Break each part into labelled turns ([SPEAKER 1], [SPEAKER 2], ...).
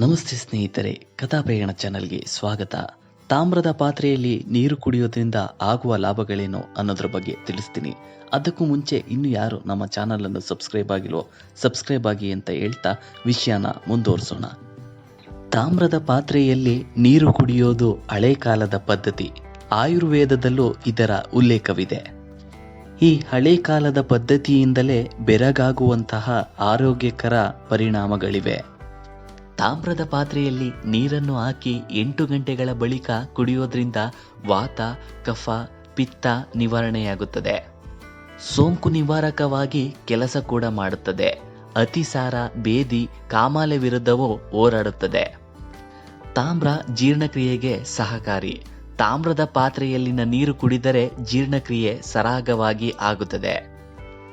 [SPEAKER 1] ನಮಸ್ತೆ ಸ್ನೇಹಿತರೆ, ಕಥಾಪ್ರಯಾಣ ಚಾನಲ್ಗೆ ಸ್ವಾಗತ. ತಾಮ್ರದ ಪಾತ್ರೆಯಲ್ಲಿ ನೀರು ಕುಡಿಯೋದ್ರಿಂದ ಆಗುವ ಲಾಭಗಳೇನು ಅನ್ನೋದ್ರ ಬಗ್ಗೆ ತಿಳಿಸ್ತೀನಿ. ಅದಕ್ಕೂ ಮುಂಚೆ ಇನ್ನು ಯಾರು ನಮ್ಮ ಚಾನಲನ್ನು ಸಬ್ಸ್ಕ್ರೈಬ್ ಆಗಿ ಅಂತ ಹೇಳ್ತಾ ವಿಷಯನ ಮುಂದುವರಿಸೋಣ. ತಾಮ್ರದ ಪಾತ್ರೆಯಲ್ಲಿ ನೀರು ಕುಡಿಯೋದು ಹಳೆ ಕಾಲದ ಪದ್ಧತಿ. ಆಯುರ್ವೇದದಲ್ಲೂ ಇದರ ಉಲ್ಲೇಖವಿದೆ. ಈ ಹಳೆ ಕಾಲದ ಪದ್ಧತಿಯಿಂದಲೇ ಬೆರಗಾಗುವಂತಹ ಆರೋಗ್ಯಕರ ಪರಿಣಾಮಗಳಿವೆ. ತಾಮ್ರದ ಪಾತ್ರೆಯಲ್ಲಿ ನೀರನ್ನು ಹಾಕಿ 8 ಗಂಟೆಗಳ ಬಳಿಕ ಕುಡಿಯೋದ್ರಿಂದ ವಾತ, ಕಫ, ಪಿತ್ತ ನಿವಾರಣೆಯಾಗುತ್ತದೆ. ಸೋಂಕು ನಿವಾರಕವಾಗಿ ಕೆಲಸ ಕೂಡ ಮಾಡುತ್ತದೆ. ಅತಿಸಾರ, ಬೇದಿ, ಕಾಮಾಲೆ ವಿರುದ್ಧವೂ ಹೋರಾಡುತ್ತದೆ. ತಾಮ್ರ ಜೀರ್ಣಕ್ರಿಯೆಗೆ ಸಹಕಾರಿ. ತಾಮ್ರದ ಪಾತ್ರೆಯಲ್ಲಿನ ನೀರು ಕುಡಿದರೆ ಜೀರ್ಣಕ್ರಿಯೆ ಸರಾಗವಾಗಿ ಆಗುತ್ತದೆ.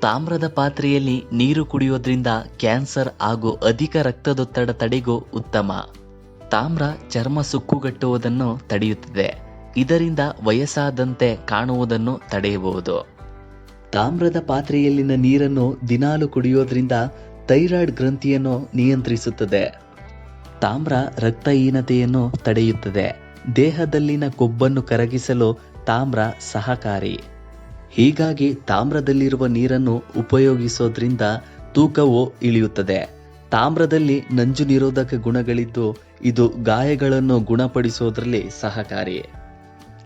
[SPEAKER 1] ತಾಮ್ರದ ಪಾತ್ರೆಯಲ್ಲಿ ನೀರು ಕುಡಿಯೋದ್ರಿಂದ ಕ್ಯಾನ್ಸರ್ ಹಾಗೂ ಅಧಿಕ ರಕ್ತದೊತ್ತಡ ತಡೆಗೂ ಉತ್ತಮ. ತಾಮ್ರ ಚರ್ಮ ಸುಕ್ಕುಗಟ್ಟುವುದನ್ನು ತಡೆಯುತ್ತದೆ. ಇದರಿಂದ ವಯಸ್ಸಾದಂತೆ ಕಾಣುವುದನ್ನು ತಡೆಯಬಹುದು. ತಾಮ್ರದ ಪಾತ್ರೆಯಲ್ಲಿನ ನೀರನ್ನು ದಿನಾಲು ಕುಡಿಯೋದ್ರಿಂದ ಥೈರಾಯ್ಡ್ ಗ್ರಂಥಿಯನ್ನು ನಿಯಂತ್ರಿಸುತ್ತದೆ. ತಾಮ್ರ ರಕ್ತಹೀನತೆಯನ್ನು ತಡೆಯುತ್ತದೆ. ದೇಹದಲ್ಲಿನ ಕೊಬ್ಬನ್ನು ಕರಗಿಸಲು ತಾಮ್ರ ಸಹಕಾರಿ. ಹೀಗಾಗಿ ತಾಮ್ರದಲ್ಲಿರುವ ನೀರನ್ನು ಉಪಯೋಗಿಸೋದ್ರಿಂದ ತೂಕವು ಇಳಿಯುತ್ತದೆ. ತಾಮ್ರದಲ್ಲಿ ನಂಜು ನಿರೋಧಕ ಗುಣಗಳಿದ್ದು ಇದು ಗಾಯಗಳನ್ನು ಗುಣಪಡಿಸೋದ್ರಲ್ಲಿ ಸಹಕಾರಿ.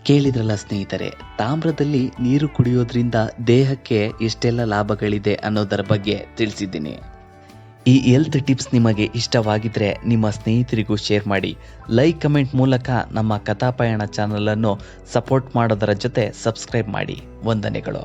[SPEAKER 1] ಕೇಳಿದ್ರಲ್ಲ ಸ್ನೇಹಿತರೆ, ತಾಮ್ರದಲ್ಲಿ ನೀರು ಕುಡಿಯೋದ್ರಿಂದ ದೇಹಕ್ಕೆ ಎಷ್ಟೆಲ್ಲ ಲಾಭಗಳಿದೆ ಅನ್ನೋದರ ಬಗ್ಗೆ ತಿಳಿಸಿದ್ದೀನಿ. ಈ ಹೆಲ್ತ್ ಟಿಪ್ಸ್ ನಿಮಗೆ ಇಷ್ಟವಾಗಿದ್ರೆ ನಿಮ್ಮ ಸ್ನೇಹಿತರಿಗೂ ಶೇರ್ ಮಾಡಿ. ಲೈಕ್, ಕಮೆಂಟ್ ಮೂಲಕ ನಮ್ಮ ಕಥಾಪಯಣ ಚಾನಲನ್ನು ಸಪೋರ್ಟ್ ಮಾಡೋದರ ಜೊತೆ ಸಬ್ಸ್ಕ್ರೈಬ್ ಮಾಡಿ. ವಂದನೆಗಳು.